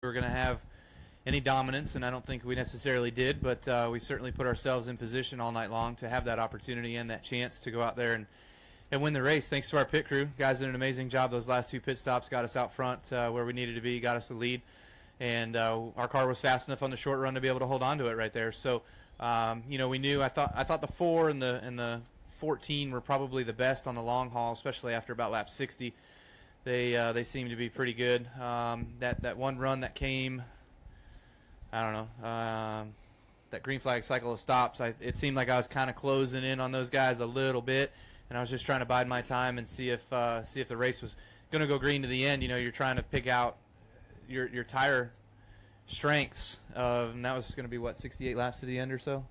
we were going to have any dominance, and I don't think we necessarily did, but we certainly put ourselves in position all night long to have that opportunity and that chance to go out there and win the race. Thanks to our pit crew. Guys did an amazing job. Those last two pit stops got us out front where we needed to be, got us the lead, and our car was fast enough on the short run to be able to hold on to it right there. So, we knew. I thought the 4 and the 14 were probably the best on the long haul, especially after about lap 60. They seemed to be pretty good. That one run that came, I don't know, that green flag cycle of stops, it seemed like I was kind of closing in on those guys a little bit, and I was just trying to bide my time and see if the race was going to go green to the end. You're trying to pick out your tire strengths, and that was going to be, 68 laps to the end or so?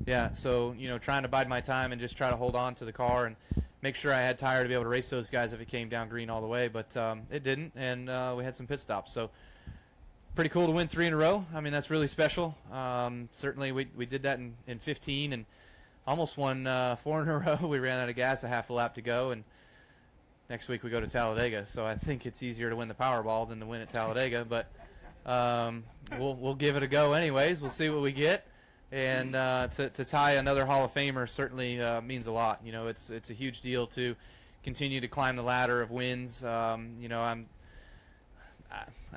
Yeah, so, trying to bide my time and just try to hold on to the car and make sure I had tire to be able to race those guys if it came down green all the way, but it didn't, and we had some pit stops. So pretty cool to win 3 in a row. I mean, that's really special. Certainly we did that in 15 and almost won 4 in a row. We ran out of gas a half a lap to go, and next week we go to Talladega. So I think it's easier to win the Powerball than to win at Talladega, but we'll give it a go anyways. We'll see what we get. And to tie another Hall of Famer certainly means a lot. It's a huge deal to continue to climb the ladder of wins. I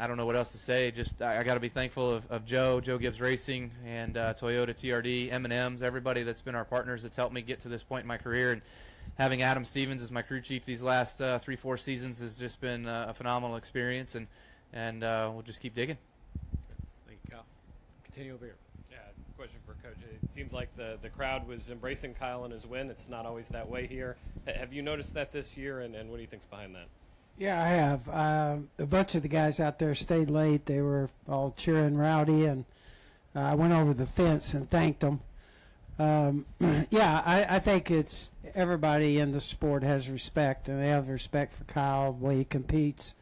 don't know what else to say. Just I got to be thankful of Joe Gibbs Racing, and Toyota TRD, M&M's, everybody that's been our partners that's helped me get to this point in my career. And having Adam Stevens as my crew chief these last 3-4 seasons has just been a phenomenal experience. And we'll just keep digging. Thank you, Kyle. Continue over here. Question for Coach. It seems like the crowd was embracing Kyle and his win. It's not always that way here. Have you noticed that this year, and what do you think's behind that? Yeah, I have. A bunch of the guys out there stayed late. They were all cheering rowdy, and I went over the fence and thanked them. I think it's everybody in the sport has respect, and they have respect for Kyle, the way he competes.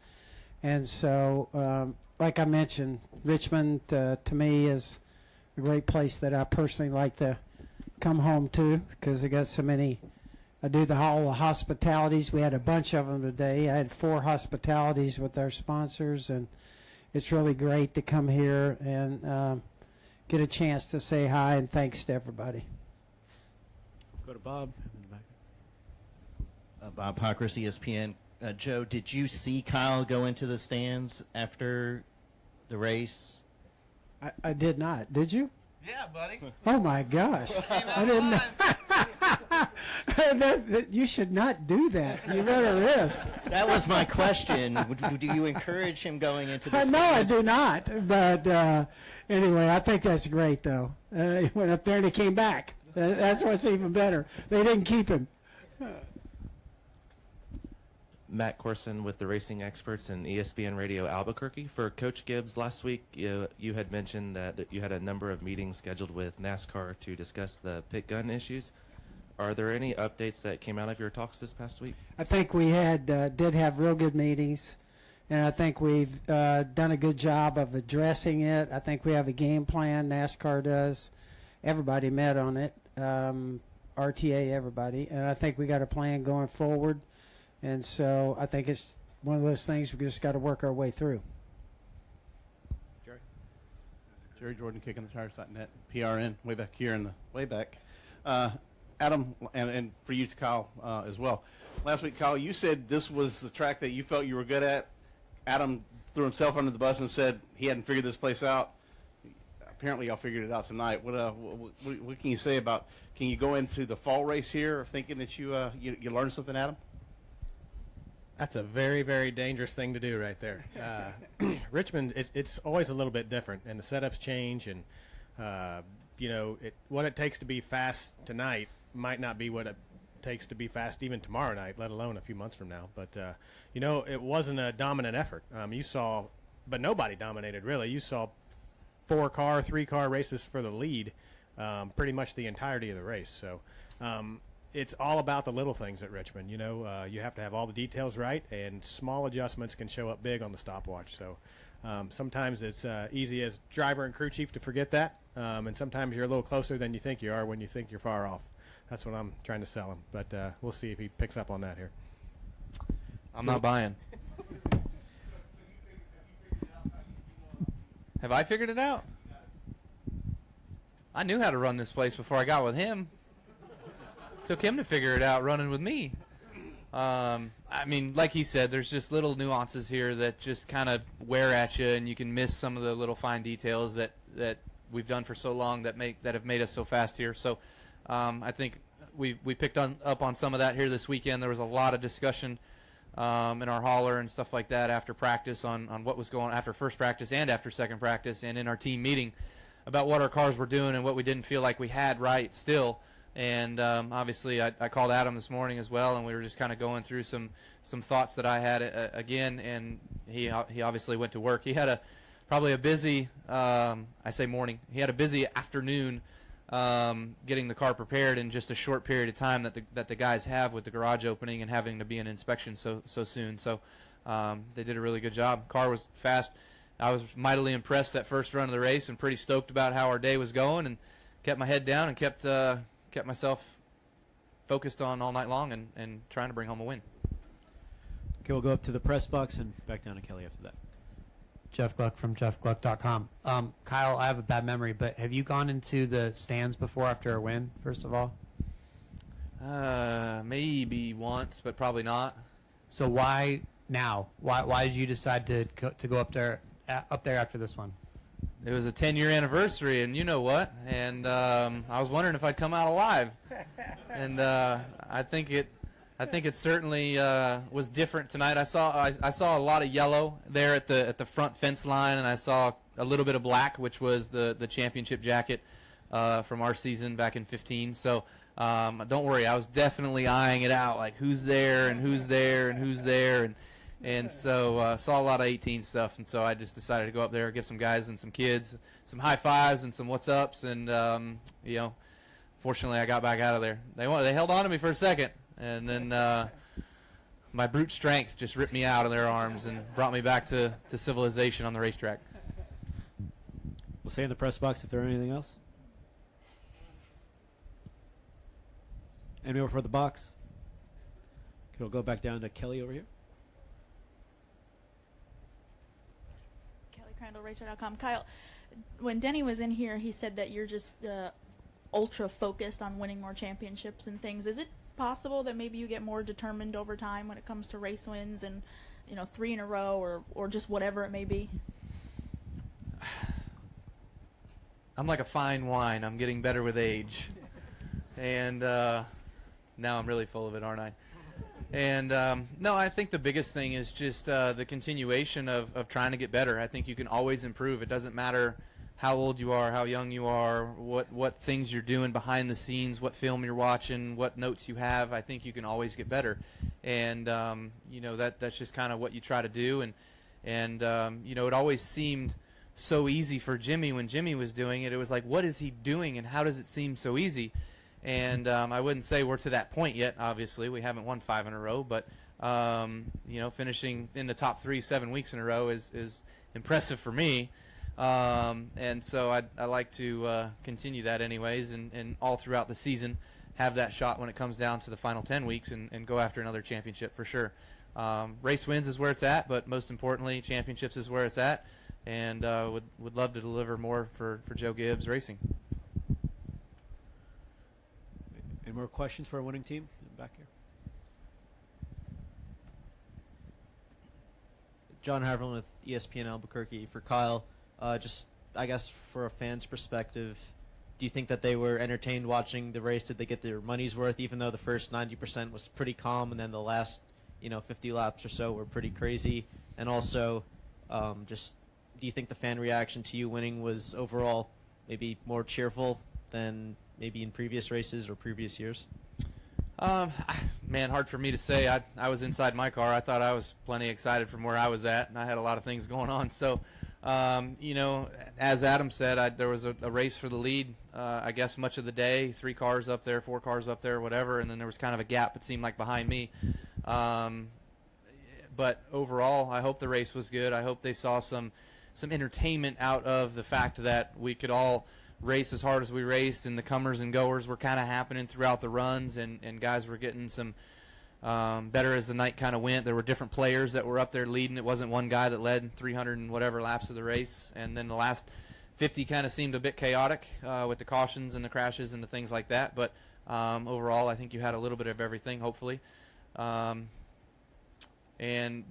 And so, like I mentioned, Richmond to me is a great place that I personally like to come home to because I got so many. I do all the hospitalities. We had a bunch of them today. I had 4 hospitalities with our sponsors, and it's really great to come here and get a chance to say hi and thanks to everybody. Go to Bob. Bob Pockris, ESPN. Joe, did you see Kyle go into the stands after the race? I did not. Did you? Yeah, buddy. Oh, my gosh. I didn't know. You should not do that. You run a risk. That was my question. Do you encourage him going into the stands? No, I do not. But anyway, I think that's great, though. He went up there and he came back. That's what's even better. They didn't keep him. Matt Corson with the Racing Experts and ESPN Radio Albuquerque. For Coach Gibbs, last week you had mentioned that you had a number of meetings scheduled with NASCAR to discuss the pit gun issues. Are there any updates that came out of your talks this past week? I think we did have real good meetings, and I think we've done a good job of addressing it. I think we have a game plan. NASCAR does. Everybody met on it, RTA, everybody, and I think we got a plan going forward. And so I think it's one of those things we just got to work our way through. Jerry Jordan, KickingTheTires.net, PRN, way back here in the way back. Adam, and for you, Kyle, as well. Last week, Kyle, you said this was the track that you felt you were good at. Adam threw himself under the bus and said he hadn't figured this place out. Apparently, y'all figured it out tonight. What can you say about? Can you go into the fall race here thinking that you learned something, Adam? That's a very, very dangerous thing to do right there. Richmond, it's always a little bit different, and the setups change, and what it takes to be fast tonight might not be what it takes to be fast even tomorrow night, let alone a few months from now. But it wasn't a dominant effort. You saw, but nobody dominated really. You saw 4-car, 3-car races for the lead, pretty much the entirety of the race. So. It's all about the little things at Richmond. You have to have all the details right, and small adjustments can show up big on the stopwatch. So sometimes it's easy as driver and crew chief to forget that, and sometimes you're a little closer than you think you are when you think you're far off. That's what I'm trying to sell him, but we'll see if he picks up on that here. I'm not buying. Have I figured it out? I knew how to run this place before I got with him. Took him to figure it out running with me. I mean, like he said, there's just little nuances here that just kind of wear at you, and you can miss some of the little fine details that we've done for so long that have made us so fast here. So I think we picked up on some of that here this weekend. There was a lot of discussion in our hauler and stuff like that after practice on what was going on after first practice and after second practice, and in our team meeting about what our cars were doing and what we didn't feel like we had right still. And obviously I called Adam this morning as well, and we were just kind of going through some thoughts that I had again, and he obviously went to work. He had probably a busy I say morning. He had a busy afternoon getting the car prepared in just a short period of time that the guys have with the garage opening and having to be in inspection so soon. So they did a really good job. Car was fast. I was mightily impressed that first run of the race and pretty stoked about how our day was going, and kept my head down and kept myself focused on all night long and trying to bring home a win. Okay, we'll go up to the press box and back down to Kelly after that. Jeff Gluck from jeffgluck.com. Kyle, I have a bad memory, but have you gone into the stands before after a win, first of all? Maybe once, but probably not. So why now? Why did you decide to go up there after this one? It was a 10-year anniversary, and you know what? And I was wondering if I'd come out alive. And I think it certainly was different tonight. I saw a lot of yellow there at the front fence line, and I saw a little bit of black, which was the championship jacket from our season back in 15. So don't worry, I was definitely eyeing it out, like who's there and who's there and who's there, and so saw a lot of 18 stuff, and so I just decided to go up there, give some guys and some kids some high fives and some what's ups, and fortunately I got back out of there. They held on to me for a second, and then my brute strength just ripped me out of their arms and brought me back to civilization on the racetrack. We'll stay in the press box if there are anything else. Any more for the box? Okay, we'll go back down to Kelly over here. Kelly Crandall, Racer.com. Kyle, when Denny was in here, he said that you're just ultra focused on winning more championships and things. Is it possible that maybe you get more determined over time when it comes to race wins and 3 in a row or just whatever it may be? I'm like a fine wine. I'm getting better with age. And now I'm really full of it, aren't I? And no, I think the biggest thing is just the continuation of trying to get better. I think you can always improve. It doesn't matter how old you are, how young you are, what things you're doing behind the scenes, what film you're watching, what notes you have. I think you can always get better. And that's just kind of what you try to do. And it always seemed so easy for Jimmy when Jimmy was doing it. It was like, what is he doing and how does it seem so easy? And I wouldn't say we're to that point yet. Obviously, we haven't won 5 in a row, but finishing in the top 3 7 weeks in a row is impressive for me. And so I like to continue that anyways, and all throughout the season have that shot when it comes down to the final 10 weeks and go after another championship for sure. Race wins is where it's at, but most importantly, championships is where it's at, and would love to deliver more for Joe Gibbs Racing. Any more questions for our winning team? Back here. John Haverland with ESPN Albuquerque. For Kyle, just I guess for a fan's perspective, do you think that they were entertained watching the race? Did they get their money's worth, even though the first 90% was pretty calm, and then the last 50 laps or so were pretty crazy? And also, just do you think the fan reaction to you winning was overall maybe more cheerful than maybe in previous races or previous years? Man, hard for me to say. I was inside my car. I thought I was plenty excited from where I was at, and I had a lot of things going on. So, as Adam said, there was a race for the lead, I guess, much of the day. 3 cars up there, 4 cars up there, whatever, and then there was kind of a gap, it seemed like, behind me. But overall, I hope the race was good. I hope they saw some entertainment out of the fact that we could all race as hard as we raced, and the comers and goers were kind of happening throughout the runs, and guys were getting some better as the night kind of went. There were different players that were up there leading. It wasn't one guy that led 300 and whatever laps of the race. And then the last 50 kind of seemed a bit chaotic with the cautions and the crashes and the things like that. But overall, I think you had a little bit of everything, hopefully. And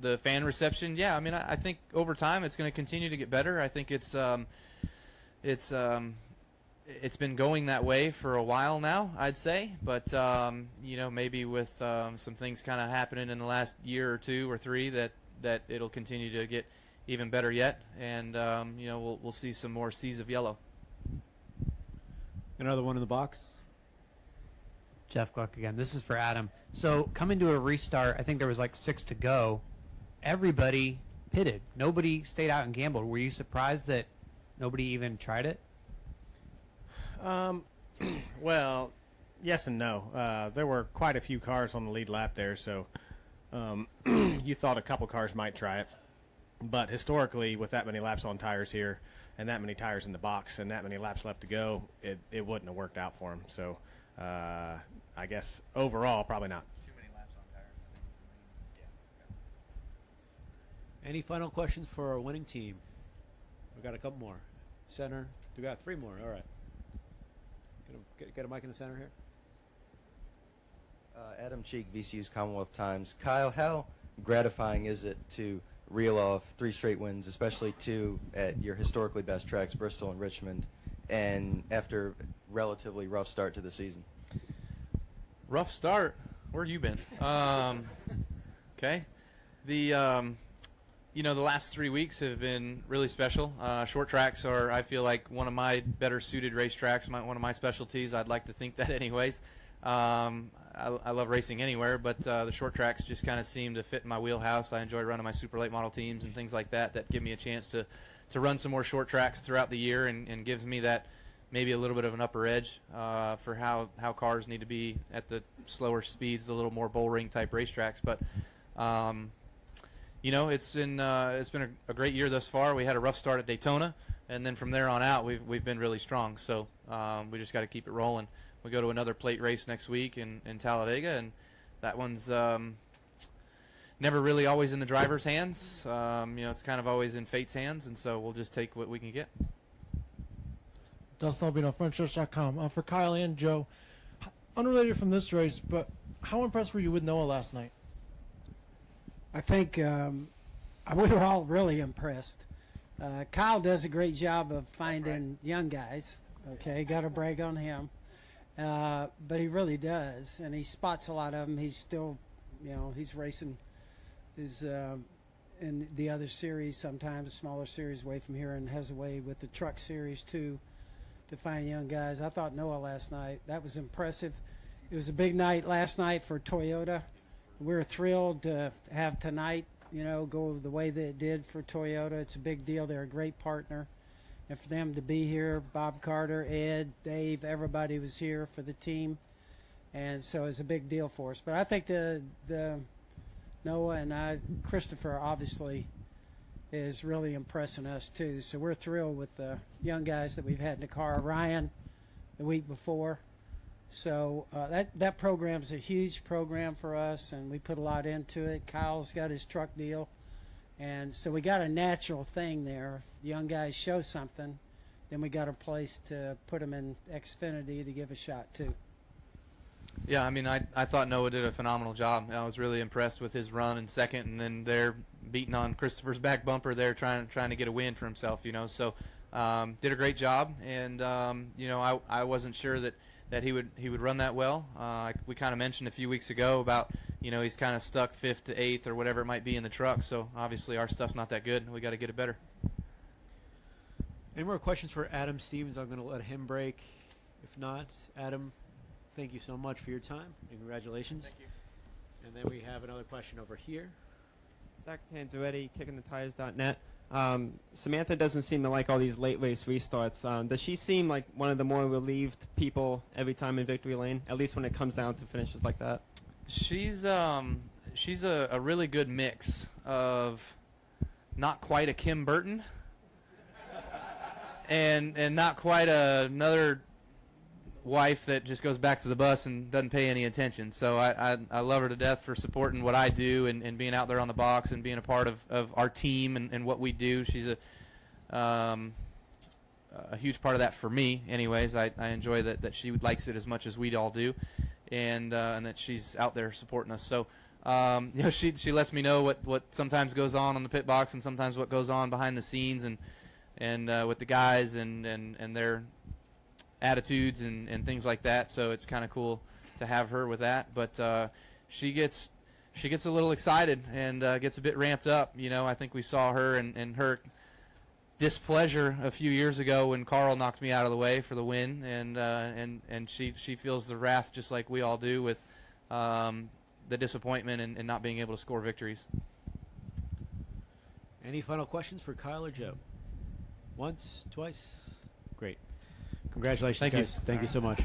the fan reception, yeah, I mean, I think over time it's going to continue to get better. I think it's been going that way for a while now, I'd say. But, maybe with some things kind of happening in the last year or 2 or 3 that it'll continue to get even better yet. And, we'll see some more seas of yellow. Another one in the box. Jeff Gluck again. This is for Adam. So coming to a restart, I think there was like 6 to go. Everybody pitted. Nobody stayed out and gambled. Were you surprised that nobody even tried it? Well, yes and no. There were quite a few cars on the lead lap there, so you thought a couple cars might try it. But historically, with that many laps on tires here and that many tires in the box and that many laps left to go, it wouldn't have worked out for them. So I guess overall, probably not. Too many laps on tires. Any final questions for our winning team? We got a couple more. Center. We got 3 more. All right. Get a mic in the center here. Adam Cheek, VCU's Commonwealth Times. Kyle, how gratifying is it to reel off 3 straight wins, especially 2 at your historically best tracks, Bristol and Richmond, and after a relatively rough start to the season? Rough start? Where have you been? Okay. The last 3 weeks have been really special. Short tracks are, I feel like, one of my better suited racetracks, one of my specialties. I'd like to think that anyways. I love racing anywhere, but the short tracks just kind of seem to fit in my wheelhouse. I enjoy running my super late model teams and things like that give me a chance to run some more short tracks throughout the year and gives me that maybe a little bit of an upper edge for how cars need to be at the slower speeds, the little more bull ring type racetracks. But it's been a great year thus far. We had a rough start at Daytona, and then from there on out, we've been really strong. So we just got to keep it rolling. We go to another plate race next week in Talladega, and that one's never really always in the driver's hands. It's kind of always in fate's hands, and so we'll just take what we can get. Dustin Albino, FrenchChurch.com. For Kyle and Joe, unrelated from this race, but how impressed were you with Noah last night? I think we were all really impressed. Kyle does a great job of finding young guys. Okay, got to brag on him. But he really does, and he spots a lot of them. He's still, he's racing in the other series sometimes, smaller series away from here, and has a way with the truck series too to find young guys. I thought Noah last night, that was impressive. It was a big night last night for Toyota. We're thrilled to have tonight, go the way that it did for Toyota. It's a big deal. They're a great partner. And for them to be here, Bob Carter, Ed, Dave, everybody was here for the team. And so it's a big deal for us. But I think the Noah and Christopher obviously is really impressing us too. So we're thrilled with the young guys that we've had in the car. Ryan the week before. So that program's a huge program for us, and we put a lot into it. Kyle's got his truck deal. And so we got a natural thing there. If young guys show something, then we got a place to put them in Xfinity to give a shot too. Yeah, I mean, I thought Noah did a phenomenal job. I was really impressed with his run in second, and then they're beating on Christopher's back bumper there, trying to get a win for himself. So did a great job, and I wasn't sure that he would run that well. We kind of mentioned a few weeks ago about he's kind of stuck 5th to 8th or whatever it might be in the truck. So obviously our stuff's not that good. We got to get it better. Any more questions for Adam Stevens? I'm going to let him break. If not, Adam, thank you so much for your time and congratulations. Thank you. And then we have another question over here. Zach Tanzuetti, kickingthetires.net. Samantha doesn't seem to like all these late race restarts. Does she seem like one of the more relieved people every time in victory lane, at least when it comes down to finishes like that? She's a really good mix of not quite a Kim Burton and not quite another wife that just goes back to the bus and doesn't pay any attention. So I love her to death for supporting what I do and being out there on the box and being a part of our team and what we do. She's a huge part of that for me. Anyways, I enjoy that she likes it as much as we all do, and that she's out there supporting us. So she lets me know what sometimes goes on the pit box and sometimes what goes on behind the scenes and with the guys and their attitudes and things like that. So it's kind of cool to have her with that. But she gets a little excited and gets a bit ramped up. I think we saw her and her displeasure a few years ago when Carl knocked me out of the way for the win, and she feels the wrath just like we all do with the disappointment and not being able to score victories. Any final questions for Kyle or Joe? Once, twice? Great. Congratulations, Thank you. guys. Thank you so much.